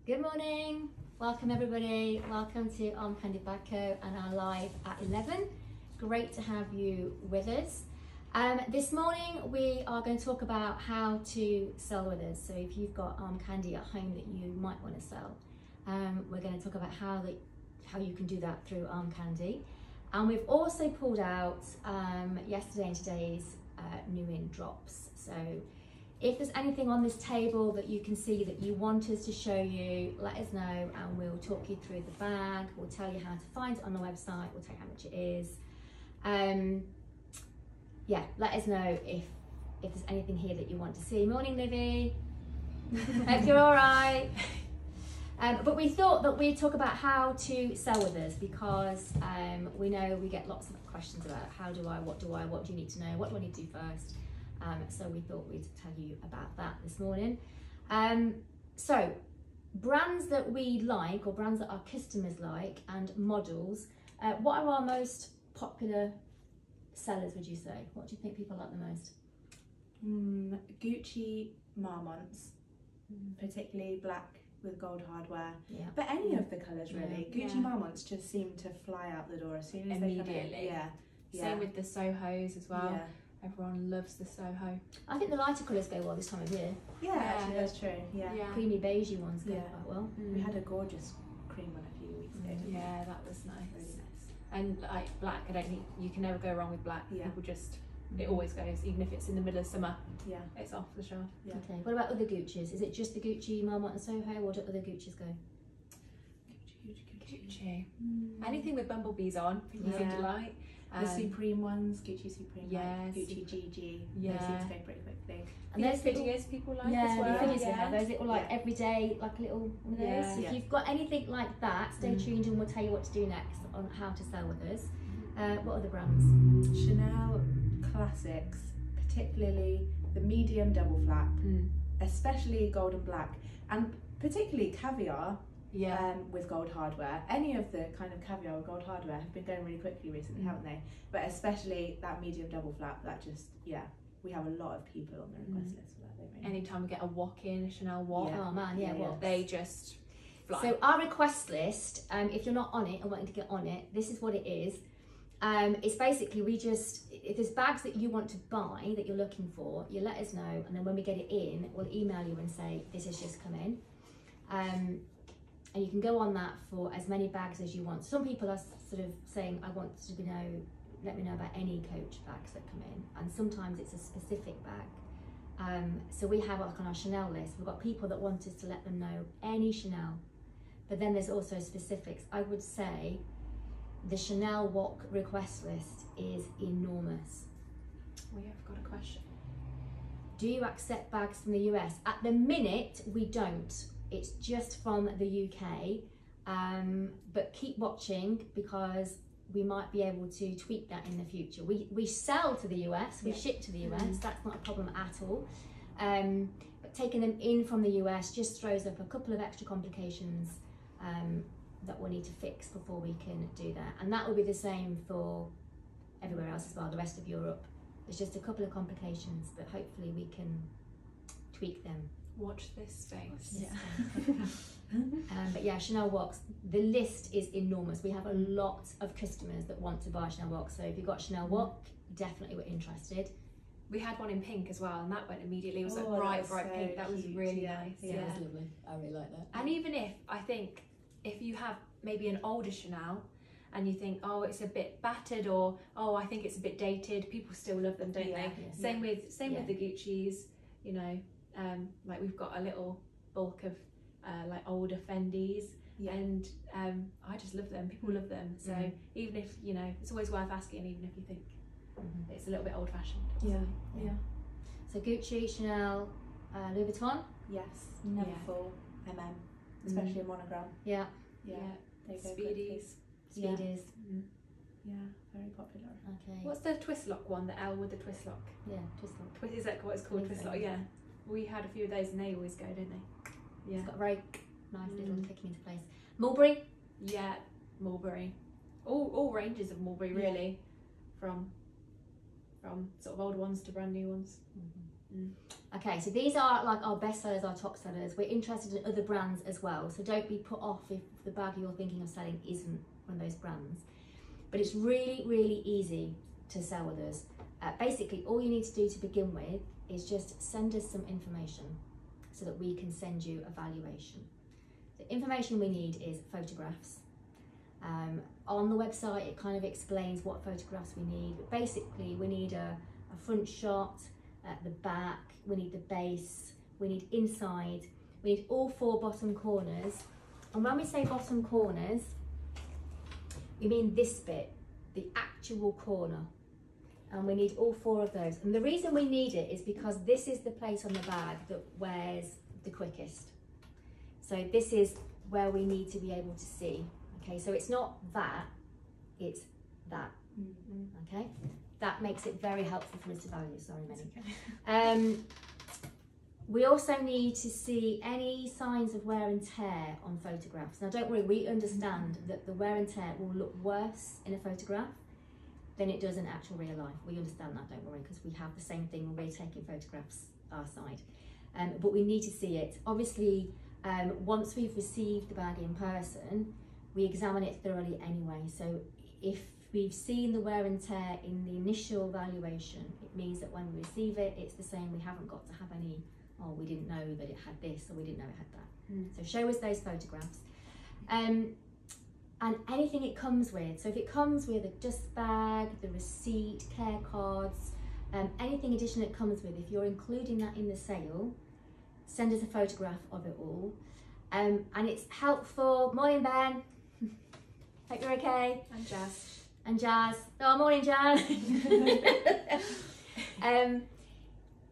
Good morning, welcome everybody, welcome to Armcandy Badco and our live at 11. Great to have you with us. This morning we are going to talk about how to sell with us. So if you've got Armcandy at home that you might want to sell, we're going to talk about how you can do that through Armcandy. And we've also pulled out yesterday and today's new in drops. So if there's anything on this table that you can see that you want us to show you, let us know and we'll talk you through the bag. We'll tell you how to find it on the website. We'll tell you how much it is. Yeah, let us know if there's anything here that you want to see. Morning, Livy. Hope you're all right. But we thought that we'd talk about how to sell with us because we know we get lots of questions about how do I, what do you need to know, what do I need to do first? So we thought we'd tell you about that this morning. So brands that we like, or brands that our customers like, and models, what are our most popular sellers, would you say? What do you think people like the most? Gucci Marmonts, particularly black with gold hardware, but any of the colours really. Gucci Marmonts just seem to fly out the door as soon as immediately. They come in. Same with the Sohos as well. Everyone loves the Soho. I think the lighter colours go well this time of year. Actually that's true. Creamy beigey ones go quite well. We had a gorgeous cream one a few weeks ago, didn't we? Yeah, that was nice. Really nice. And like black, I don't think you can never go wrong with black. People just, it always goes, even if it's in the middle of summer. It's off the shelf. Okay. What about other Gucci's? Is it just the Gucci, Marmont and Soho, or do other Gucci's go? Gucci. Anything with bumblebees on, people seem to like. The Supreme ones, Gucci Supreme, yes. Gucci GG, they seem to go pretty quickly. And there's figures people like as well. The figures they have, those little like everyday, like a little one of those. So if you've got anything like that, stay tuned and we'll tell you what to do next on how to sell with us. What other brands? Chanel classics, particularly the medium double flap, especially gold and black, and particularly caviar. With gold hardware. Any of the kind of caviar with gold hardware have been going really quickly recently, haven't they? But especially that medium double flap, that just, we have a lot of people on the request list for that, don't we? Anytime we get a walk-in, a Chanel walk, oh man, they just fly. So our request list, if you're not on it and wanting to get on it, this is what it is. It's basically, if there's bags that you want to buy that you're looking for, you let us know, and then when we get it in, we'll email you and say, this has just come in. And you can go on that for as many bags as you want. Some people are sort of saying, I want to let me know about any Coach bags that come in. And sometimes it's a specific bag. So we have like on our Chanel list, we've got people that want us to let them know any Chanel. But then there's also specifics. I would say the Chanel walk request list is enormous. We have got a question. Do you accept bags from the US? At the minute, we don't. It's just from the UK, but keep watching because we might be able to tweak that in the future. We sell to the US, we ship to the US, that's not a problem at all. But taking them in from the US just throws up a couple of extra complications that we'll need to fix before we can do that. And that will be the same for everywhere else as well, the rest of Europe. There's just a couple of complications, but hopefully we can tweak them. Watch this space. But yeah, Chanel Walks, the list is enormous. We have a lot of customers that want to buy Chanel Walks. So if you've got Chanel Walk, definitely we're interested. We had one in pink as well, and that went immediately. It was like bright pink. That was really nice. Yeah, it was lovely. I really like that. And even if you have maybe an older Chanel and you think, oh, it's a bit battered, or oh, I think it's a bit dated, people still love them, don't they? Same with the Gucci's, you know. Like we've got a little bulk of like older Fendis, and I just love them. People love them. So even if it's always worth asking, even if you think it's a little bit old-fashioned. So Gucci, Chanel, Louis Vuitton. Yes, never full especially a monogram. They go Speedies. Very popular. Okay. What's the twist lock one? The L with the twist lock. Twist lock. Is that what it's called? Twist lock. Yeah. We had a few of those and they always go, don't they? It's got a very nice little clicking into place. Mulberry? Yeah, Mulberry. All ranges of Mulberry really, from sort of old ones to brand new ones. Okay, so these are like our best sellers, our top sellers. We're interested in other brands as well, so don't be put off if the bag you're thinking of selling isn't one of those brands. But it's really, really easy to sell with us. Basically, all you need to do to begin with is just send us some information so that we can send you a valuation. The information we need is photographs. On the website, it kind of explains what photographs we need. But basically, we need a front shot, the back, we need the base, we need inside, we need all 4 bottom corners. And when we say bottom corners, we mean this bit, the actual corner. And we need all 4 of those. And the reason we need it is because this is the place on the bag that wears the quickest. So this is where we need to be able to see. Okay, so it's not that, it's that. Okay, that makes it very helpful for us to value. Sorry, Melanie. We also need to see any signs of wear and tear on photographs. Now, don't worry, we understand that the wear and tear will look worse in a photograph than it does in actual real life. We understand that, don't worry, because we have the same thing when we're taking photographs our side. But we need to see it. Obviously, once we've received the bag in person, we examine it thoroughly anyway. So if we've seen the wear and tear in the initial valuation, it means that when we receive it, it's the same. We haven't got to have any, oh, we didn't know that it had this, or we didn't know it had that. So show us those photographs. And anything it comes with. So if it comes with a dust bag, the receipt, care cards, anything additional it comes with, if you're including that in the sale, send us a photograph of it all. And it's helpful. Morning, Ben. Hope you're okay. And Jazz. And Jazz. Oh, morning, Jazz.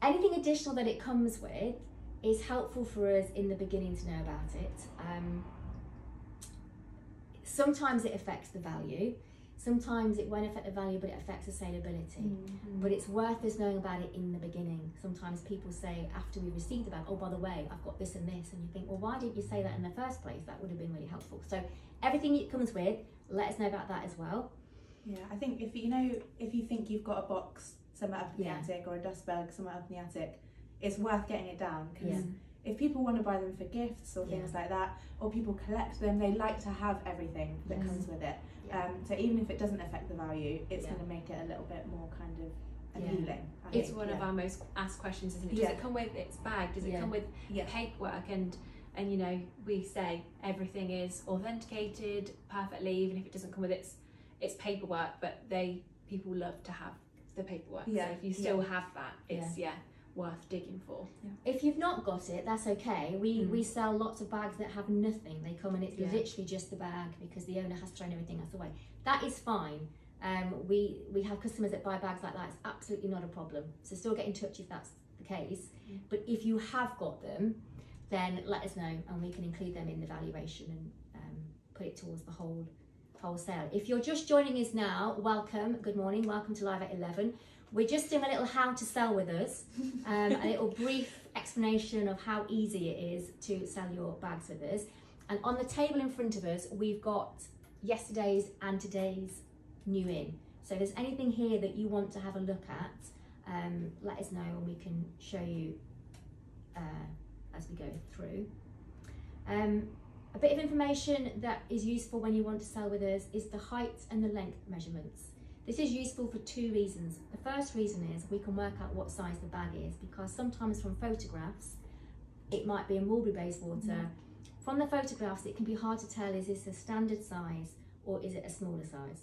Anything additional that it comes with is helpful for us in the beginning to know about it. Sometimes it affects the value. Sometimes it won't affect the value, but it affects the saleability. But it's worth us knowing about it in the beginning. Sometimes people say after we receive the bag, oh, by the way, I've got this and this. And you think, well, why didn't you say that in the first place? That would have been really helpful. So everything it comes with, let us know about that as well. Yeah, I think if you think you've got a box somewhere up in the attic, or a dust bag somewhere up in the attic, it's worth getting it down, because if people want to buy them for gifts or things like that, or people collect them, they like to have everything that comes with it. So even if it doesn't affect the value, it's going to make it a little bit more kind of appealing. It's one of our most asked questions, isn't it? Does it come with its bag? Does it come with paperwork? And you know, we say everything is authenticated perfectly, even if it doesn't come with its paperwork. But people love to have the paperwork. So if you still have that, it's worth digging for. If you've not got it, that's okay. We sell lots of bags that have nothing. They come and it's literally just the bag because the owner has thrown everything else away. That is fine. We have customers that buy bags like that. It's absolutely not a problem. So still get in touch if that's the case. But if you have got them, then let us know and we can include them in the valuation and put it towards the whole sale. If you're just joining us now, welcome, good morning, welcome to Live at 11. We're just doing a little how to sell with us, a little brief explanation of how easy it is to sell your bags with us. And on the table in front of us, we've got yesterday's and today's new in. So if there's anything here that you want to have a look at, let us know and we can show you as we go through. A bit of information that is useful when you want to sell with us is the height and the length measurements. This is useful for 2 reasons. The first reason is we can work out what size the bag is, because sometimes from photographs, it might be a mulberry Bayswater. From the photographs, it can be hard to tell, is this a standard size or is it a smaller size?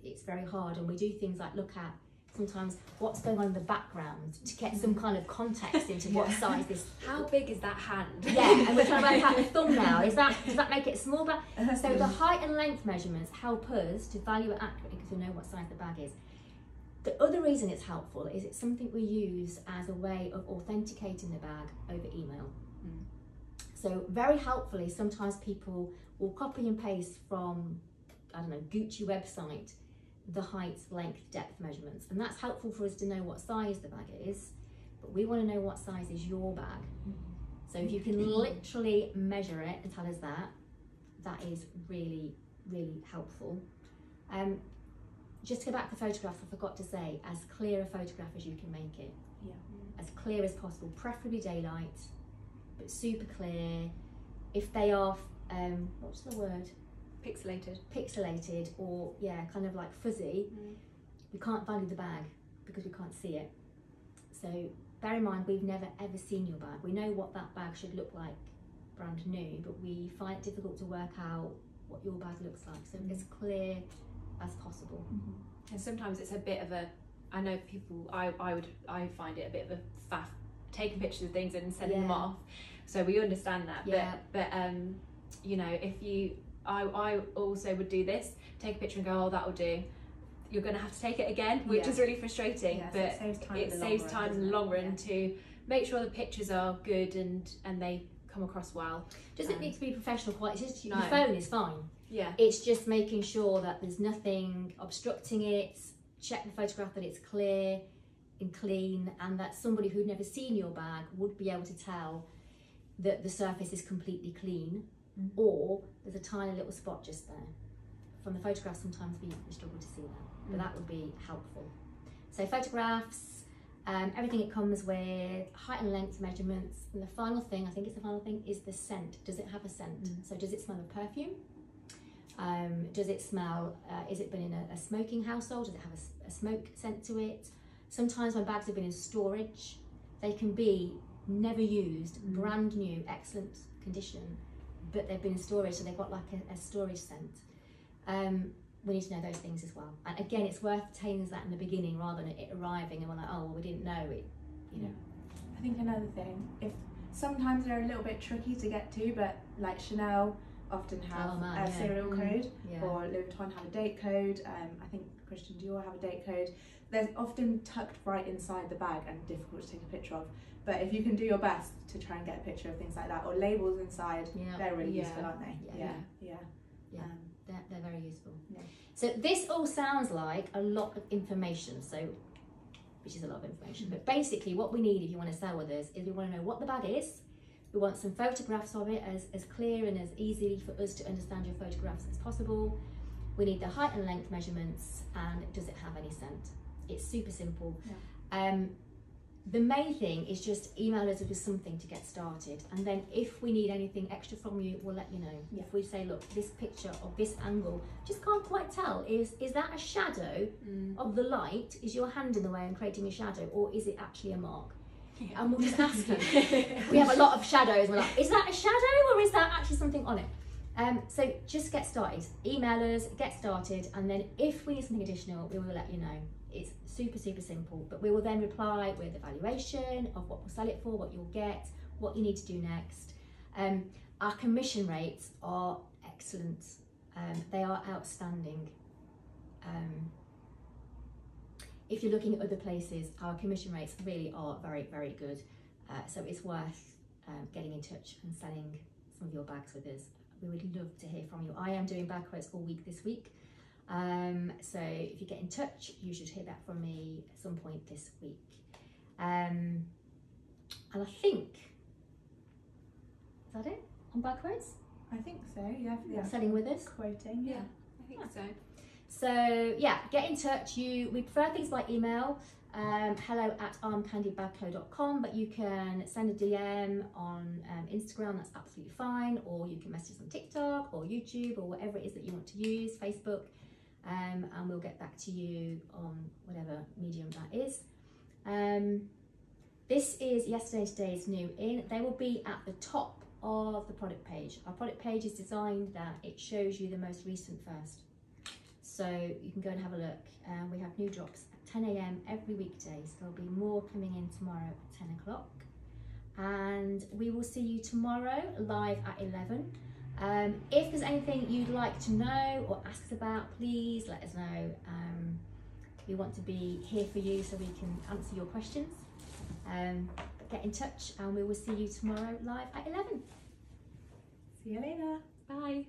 It's very hard, and we do things like look at sometimes what's going on in the background to get some kind of context into what size this. How big is that hand? Yeah, and we're trying to work out the thumbnail. Does that make it smaller? So the height and length measurements help us to value it accurately because we know what size the bag is. The other reason it's helpful is it's something we use as a way of authenticating the bag over email. So very helpfully, sometimes people will copy and paste from, I don't know, Gucci website, the height, length, depth measurements, and that's helpful for us to know what size the bag is, but we want to know what size is your bag. So if you can literally measure it and tell us that is really, really helpful. Just to go back to photographs, I forgot to say, as clear a photograph as you can make it. as clear as possible, preferably daylight, but super clear. If they are, what's the word? Pixelated, or yeah, kind of like fuzzy, we can't value the bag because we can't see it. So bear in mind, we've never ever seen your bag. We know what that bag should look like brand new, but we find it difficult to work out what your bag looks like. So as clear as possible. And sometimes it's a bit of a, I know people, I find it a bit of a faff taking pictures of things and sending them off. So we understand that. But you know, if you, I also would do this, take a picture and go, oh, that'll do. You're going to have to take it again, which is really frustrating, but it saves time in the long run to make sure the pictures are good and they come across well. Doesn't need to be professional quite, it's just your phone is fine. Yeah. It's just making sure that there's nothing obstructing it, check the photograph that it's clear and clean, and that somebody who'd never seen your bag would be able to tell that the surface is completely clean, or there's a tiny little spot just there. From the photographs, sometimes we struggle to see that, but that would be helpful. So photographs, everything it comes with, height and length measurements, and the final thing, I think it's the final thing, is the scent. Does it have a scent? So does it smell of perfume? Does it smell, is it been in a smoking household? Does it have a smoke scent to it? Sometimes when bags have been in storage, they can be never used, brand new, excellent condition, but they've been in storage, so they've got like a storage scent. We need to know those things as well. And again, it's worth telling us that in the beginning rather than it arriving and we're like, oh, well, we didn't know it, you know. I think another thing, if sometimes they're a little bit tricky to get to, but like Chanel often have a serial code, or Louis Vuitton have a date code. I think Christian Dior have a date code. They're often tucked right inside the bag and difficult to take a picture of. But if you can do your best to try and get a picture of things like that, or labels inside, they're really useful, aren't they? They're very useful. So this all sounds like a lot of information, which is a lot of information, but basically what we need if you want to sell with us is we want to know what the bag is. We want some photographs of it as clear and as easy for us to understand your photographs as possible. We need the height and length measurements, and does it have any scent? It's super simple. The main thing is just email us with something to get started, and then if we need anything extra from you, we'll let you know. If we say, look, this picture of this angle, just can't quite tell, is that a shadow of the light? Is your hand in the way and creating a shadow, or is it actually a mark? And we'll just ask you. We have a lot of shadows, and we're like, is that a shadow or is that actually something on it? So just get started, email us, get started, and then if we need something additional, we will let you know. It's super, super simple, but we will then reply with evaluation of what we'll sell it for, what you'll get, what you need to do next. Our commission rates are excellent. They are outstanding. If you're looking at other places, our commission rates really are very, very good. So it's worth getting in touch and selling some of your bags with us. We would love to hear from you. I am doing bag quotes all week this week. So if you get in touch, you should hear that from me at some point this week. And I think, is that it on bag quotes? I think so, yeah. Selling with us? Quoting, yeah. I think so. So yeah, get in touch. We prefer things by email, hello@armcandybagco.com, but you can send a DM on Instagram, that's absolutely fine, or you can message us on TikTok or YouTube or whatever it is that you want to use, Facebook, and we'll get back to you on whatever medium that is. This is yesterday, today's new in. They will be at the top of the product page. Our product page is designed that it shows you the most recent first. So you can go and have a look. We have new drops at 10 AM every weekday. So there'll be more coming in tomorrow at 10 o'clock. And we will see you tomorrow live at 11. If there's anything you'd like to know or ask us about, please let us know. We want to be here for you so we can answer your questions. But get in touch and we will see you tomorrow live at 11. See you later. Bye.